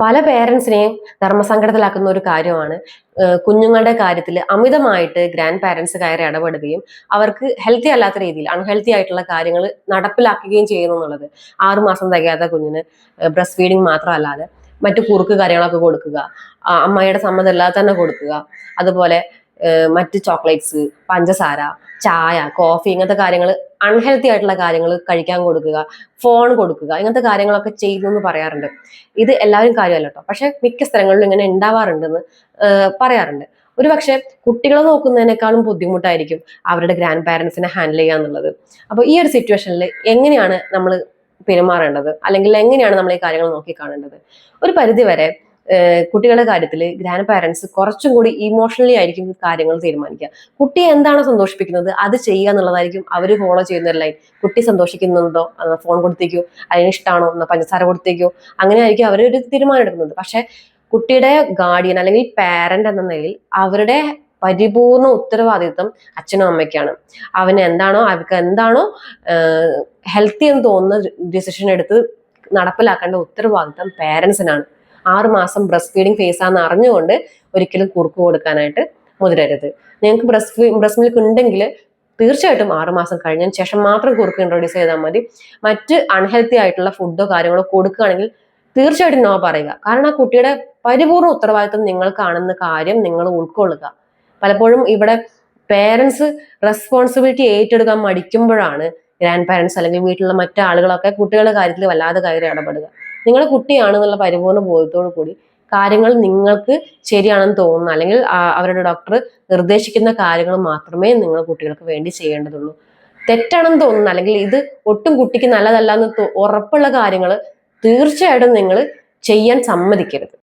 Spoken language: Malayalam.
പല പേരൻസിനെയും ധർമ്മസങ്കടത്തിലാക്കുന്ന ഒരു കാര്യമാണ് കുഞ്ഞുങ്ങളുടെ കാര്യത്തിൽ അമിതമായിട്ട് ഗ്രാൻഡ് പാരൻസ് കയറി ഇടപെടുകയും അവർക്ക് ഹെൽത്തി അല്ലാത്ത രീതിയിൽ അൺഹെൽത്തി ആയിട്ടുള്ള കാര്യങ്ങൾ നടപ്പിലാക്കുകയും ചെയ്യുന്നു എന്നുള്ളത്. 6 മാസം തികയാത്ത കുഞ്ഞിന് ബ്രസ്റ്റ് ഫീഡിങ് മാത്രമല്ലാതെ മറ്റു കുറുക്ക് കാര്യങ്ങളൊക്കെ കൊടുക്കുക, അമ്മയുടെ സമ്മതമില്ലാതെ തന്നെ കൊടുക്കുക, അതുപോലെ മറ്റ് ചോക്ലേറ്റ്സ്, പഞ്ചസാര, ചായ, കോഫി ഇങ്ങനത്തെ കാര്യങ്ങൾ, അൺഹെൽത്തി ആയിട്ടുള്ള കാര്യങ്ങൾ കഴിക്കാൻ കൊടുക്കുക, ഫോൺ കൊടുക്കുക, ഇങ്ങനത്തെ കാര്യങ്ങളൊക്കെ ചെയ്യുന്നു എന്ന് പറയാറുണ്ട്. ഇത് എല്ലാവരും കാര്യമല്ല കേട്ടോ, പക്ഷെ മിക്ക സ്ഥലങ്ങളിലും ഇങ്ങനെ ഉണ്ടാവാറുണ്ടെന്ന് പറയാറുണ്ട്. ഒരു പക്ഷെ കുട്ടികളെ നോക്കുന്നതിനേക്കാളും ബുദ്ധിമുട്ടായിരിക്കും അവരുടെ ഗ്രാൻഡ് പാരൻസിനെ ഹാൻഡിൽ ചെയ്യുക എന്നുള്ളത്. അപ്പൊ ഈ ഒരു സിറ്റുവേഷനിൽ എങ്ങനെയാണ് നമ്മൾ പെരുമാറേണ്ടത്, അല്ലെങ്കിൽ എങ്ങനെയാണ് നമ്മൾ ഈ കാര്യങ്ങൾ നോക്കിക്കാണേണ്ടത്? ഒരു പരിധി വരെ കുട്ടികളുടെ കാര്യത്തിൽ ഗ്രാൻഡ് പാരൻസ് കുറച്ചും കൂടി ഇമോഷണലി ആയിരിക്കും കാര്യങ്ങൾ തീരുമാനിക്കുക. കുട്ടിയെ എന്താണോ സന്തോഷിപ്പിക്കുന്നത് അത് ചെയ്യുക എന്നുള്ളതായിരിക്കും അവർ ഫോളോ ചെയ്യുന്ന ഒരു ലൈൻ. കുട്ടി സന്തോഷിക്കുന്നുണ്ടോ ഫോൺ കൊടുത്തേക്കോ, അതിന് ഇഷ്ടമാണോ എന്നാ പഞ്ചസാര കൊടുത്തേക്കോ, അങ്ങനെ ആയിരിക്കും അവർ ഒരു തീരുമാനം എടുക്കുന്നത്. പക്ഷെ കുട്ടിയുടെ ഗാർഡിയൻ അല്ലെങ്കിൽ പാരന്റ് എന്ന നിലയിൽ അവരുടെ പരിപൂർണ ഉത്തരവാദിത്വം അച്ഛനും അമ്മയ്ക്കാണ്. അവർക്ക് എന്താണോ ഹെൽത്തി എന്ന് തോന്നുന്ന ഡിസിഷൻ എടുത്ത് നടപ്പിലാക്കേണ്ട ഉത്തരവാദിത്വം പാരൻസിനാണ്. 6 മാസം ബ്രസ്റ്റ് ഫീഡിങ് ഫേസ് ആണെന്ന് അറിഞ്ഞുകൊണ്ട് ഒരിക്കലും കുറുക്ക് കൊടുക്കാനായിട്ട് മുതിരരുത്. നിങ്ങൾക്ക് ബ്രസ്റ്റ് മിൽക്ക് ഉണ്ടെങ്കിൽ തീർച്ചയായിട്ടും 6 മാസം കഴിഞ്ഞതിന് ശേഷം മാത്രം കുറുക്ക് ഇൻട്രൊഡ്യൂസ് ചെയ്താൽ മതി. മറ്റ് അൺഹെൽത്തി ആയിട്ടുള്ള ഫുഡോ കാര്യങ്ങളോ കൊടുക്കുകയാണെങ്കിൽ തീർച്ചയായിട്ടും നോ പറയുക. കാരണം ആ കുട്ടിയുടെ പരിപൂർണ്ണ ഉത്തരവാദിത്വം നിങ്ങൾക്കാണെന്ന കാര്യം നിങ്ങൾ ഉൾക്കൊള്ളുക. പലപ്പോഴും ഇവിടെ പേരൻസ് റെസ്പോൺസിബിലിറ്റി ഏറ്റെടുക്കാൻ മടിക്കുമ്പോഴാണ് ഗ്രാൻഡ് പാരൻസ് അല്ലെങ്കിൽ വീട്ടിലുള്ള മറ്റാളുകളൊക്കെ കുട്ടികളുടെ കാര്യത്തിൽ വല്ലാതെ കയറി ഇടപെടുക. നിങ്ങളുടെ കുട്ടിയാണെന്നുള്ള പരിപൂർണ്ണ ബോധത്തോടു കൂടി കാര്യങ്ങൾ നിങ്ങൾക്ക് ശരിയാണെന്ന് തോന്നുന്ന അല്ലെങ്കിൽ അവരുടെ ഡോക്ടർ നിർദ്ദേശിക്കുന്ന കാര്യങ്ങൾ മാത്രമേ നിങ്ങൾ കുട്ടികൾക്ക് വേണ്ടി ചെയ്യേണ്ടതുള്ളൂ. തെറ്റാണെന്ന് തോന്നുന്ന അല്ലെങ്കിൽ ഇത് ഒട്ടും കുട്ടിക്ക് നല്ലതല്ല എന്ന് ഉറപ്പുള്ള കാര്യങ്ങൾ തീർച്ചയായിട്ടും നിങ്ങൾ ചെയ്യാൻ സമ്മതിക്കരുത്.